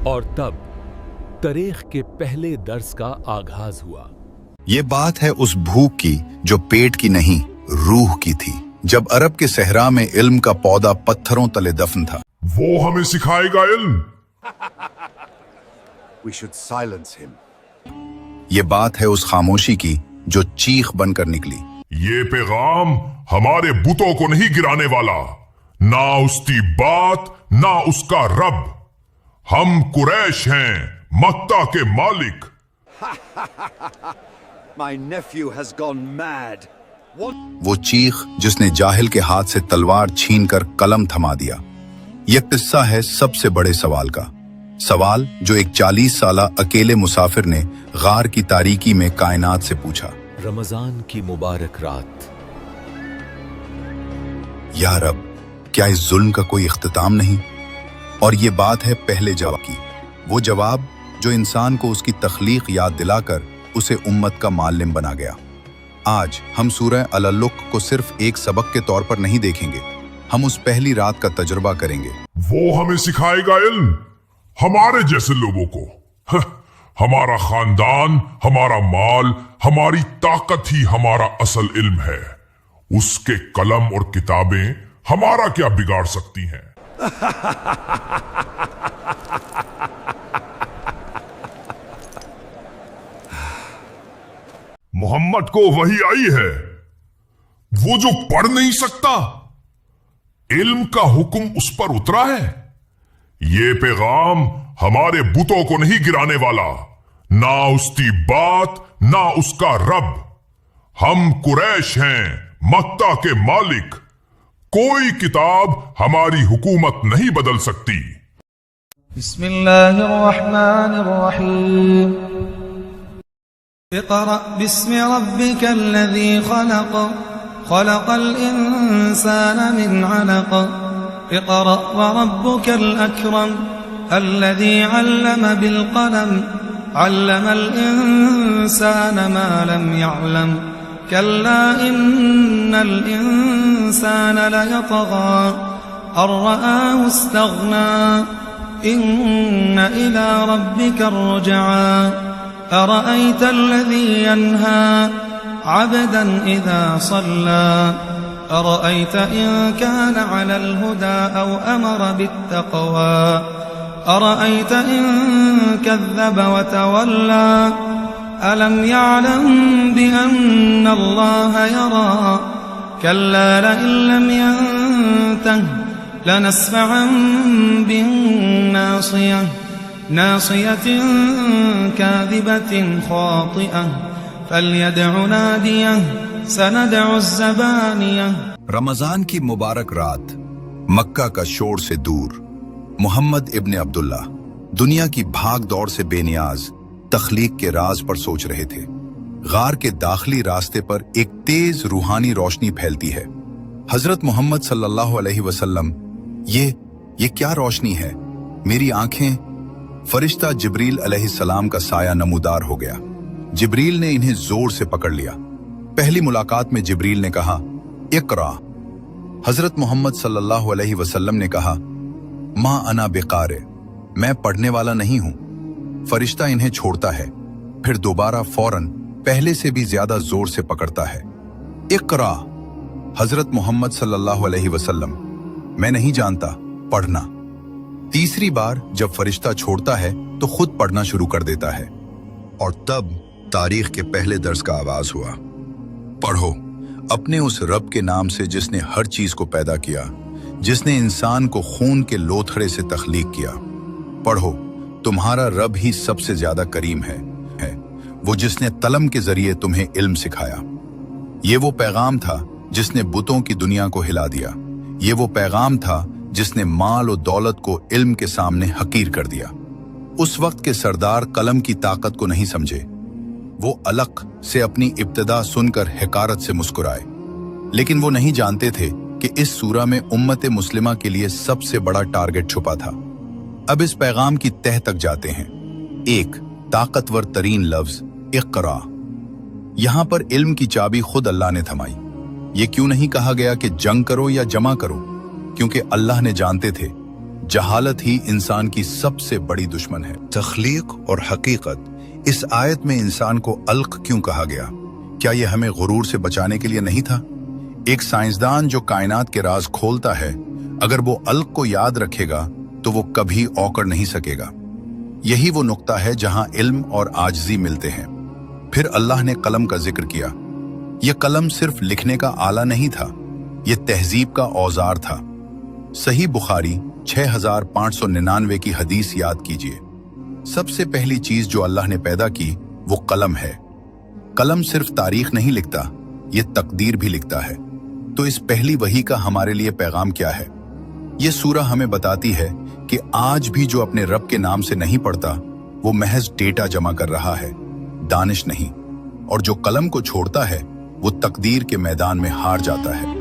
और तब तारीख के पहले दर्स का आगाज हुआ। ये बात है उस भूख की जो पेट की नहीं, रूह की थी। जब अरब के सहरा में इल्म का पौधा पत्थरों तले दफन था। वो हमें सिखाएगा इल्म। We should silence him. ये बात है उस खामोशी की जो चीख बनकर निकली। ये पैगाम हमारे बुतों को नहीं गिराने वाला, ना उसकी बात ना उसका रब। हम कुरैश हैं, मक्का के मालिक। My nephew has gone mad. What? वो चीख जिसने जाहिल के हाथ से तलवार छीनकर कलम थमा दिया। यह किस्सा है सबसे बड़े सवाल का। सवाल जो एक 40 साला अकेले मुसाफिर ने गार की तारीकी में कायनात से पूछा। रमजान की मुबारक रात। या रब, क्या इस जुल्म का कोई इख्तिताम नहीं? और ये बात है पहले जवाब की, वो जवाब जो इंसान को उसकी तख्लीक याद दिलाकर उसे उम्मत का मालिम बना गया। आज हम सूरह अल-लुक को सिर्फ एक सबक के तौर पर नहीं देखेंगे, हम उस पहली रात का तजुर्बा करेंगे। वो हमें सिखाएगा इल्म, हमारे जैसे लोगों को। हमारा खानदान, हमारा माल, हमारी ताकत ही हमारा असल इल्म है। उसके कलम और किताबें हमारा क्या बिगाड़ सकती हैं? मोहम्मद को वही आई है, वो जो पढ़ नहीं सकता, इल्म का हुक्म उस पर उतरा है। ये पैगाम हमारे बुतों को नहीं गिराने वाला, ना उसकी बात ना उसका रब। हम कुरैश हैं, मक्का के मालिक। कोई किताब हमारी हुकूमत नहीं बदल सकती। बिस्मिल्लाहिर्रहमानिर्रहीम। इक़रा बिस्मि रब्बिकल्लज़ी खलक़, खलक़ल इंसाना मिन अलक़। इक़रा व रब्बुकल अकरम, अल्लज़ी अल्लम बिल क़लम, अल्लमल इंसाना मा लम यअलम। कल्ला इन्नल इंसाना लयतग़ा अन रआहु इस्तग़ना। इन्न इला रब्बिकर रुजआ। अरअयत अल्लज़ी यन्हा अब्दन इज़ा सल्ला। अरअयत इन कान अलल हुदा औ अमर बित्तक़वा। अरअयत इन कज़्ज़ब व तवल्ला। अलम यअलम बिअन्न अल्लाह यरा। कल्ला लइन लम यंतह लनस्फ़अन बिन्नासियह, नासियतिन काज़िबतिन ख़ातिअह। फल्यदअ नादियह, सनदअ ज़बानियह। रमजान की मुबारक रात, मक्का का शोर से दूर, मोहम्मद इब्न अब्दुल्ला दुनिया की भाग दौड़ से बेनियाज तख्लीक के राज पर सोच रहे थे। गार के दाखिली रास्ते पर एक तेज रूहानी रोशनी फैलती है। हजरत मोहम्मद सल्लल्लाहु अलैहि वसल्लम, ये क्या रोशनी है? मेरी आंखें। फरिश्ता जिब्रील अलैहिस्सलाम का साया नमूदार हो गया। जिब्रील ने इन्हें जोर से पकड़ लिया। पहली मुलाकात में जिब्रील ने कहा, इक़रा। हजरत मोहम्मद सल्लल्लाहु अलैहि वसल्लम ने कहा, मा अना बिक़ारे, मैं पढ़ने वाला नहीं हूं। फरिश्ता इन्हें छोड़ता है, फिर दोबारा फौरन पहले से भी ज्यादा जोर से पकड़ता है। इक़रा। हजरत मोहम्मद सल्लल्लाहु अलैहि वसल्लम, मैं नहीं जानता, पढ़ना। तीसरी बार जब फरिश्ता छोड़ता है तो खुद पढ़ना शुरू कर देता है। और तब तारीख के पहले दर्स का आगाज हुआ। पढ़ो, अपने उस रब के नाम से जिसने हर चीज को पैदा किया, जिसने इंसान को खून के लोथड़े से तख्लीक किया। पढ़ो, तुम्हारा रब ही सबसे ज्यादा करीम है वो जिसने कलम के जरिए तुम्हें इल्म सिखाया। ये वो पैगाम था जिसने बुतों की दुनिया को हिला दिया। ये वो पैगाम था जिसने माल और दौलत को इल्म के सामने हकीर कर दिया। उस वक्त के सरदार कलम की ताकत को नहीं समझे। वो अलग से अपनी इब्तिदा सुनकर हिकारत से मुस्कुराए, लेकिन वो नहीं जानते थे कि इस सूरा में उम्मत मुस्लिमा के लिए सबसे बड़ा टारगेट छुपा था। अब इस पैगाम की तह तक जाते हैं। एक ताकतवर तरीन लफ्ज, इक़रा। यहां पर इल्म की चाबी खुद अल्लाह ने थमाई। ये क्यों नहीं कहा गया कि जंग करो या जमा करो? क्योंकि अल्लाह ने जानते थे जहालत ही इंसान की सबसे बड़ी दुश्मन है। तख्लीक और हकीकत, इस आयत में इंसान को अलक क्यों कहा गया? क्या यह हमें गुरूर से बचाने के लिए नहीं था? एक साइंसदान जो कायनात के राज खोलता है, अगर वो अलक को याद रखेगा तो वो कभी औकड़ नहीं सकेगा। यही वो नुक्ता है जहां इल्म और आजजी मिलते हैं। फिर अल्लाह ने कलम का जिक्र किया। यह कलम सिर्फ लिखने का आला नहीं था, यह तहजीब का औजार था। सही बुखारी 6599 की हदीस याद कीजिए। सबसे पहली चीज जो अल्लाह ने पैदा की वो कलम है। कलम सिर्फ तारीख नहीं लिखता, ये तकदीर भी लिखता है। तो इस पहली वही का हमारे लिए पैगाम क्या है? ये सूरह हमें बताती है कि आज भी जो अपने रब के नाम से नहीं पढ़ता, वो महज डेटा जमा कर रहा है, दानिश नहीं। और जो कलम को छोड़ता है वो तकदीर के मैदान में हार जाता है।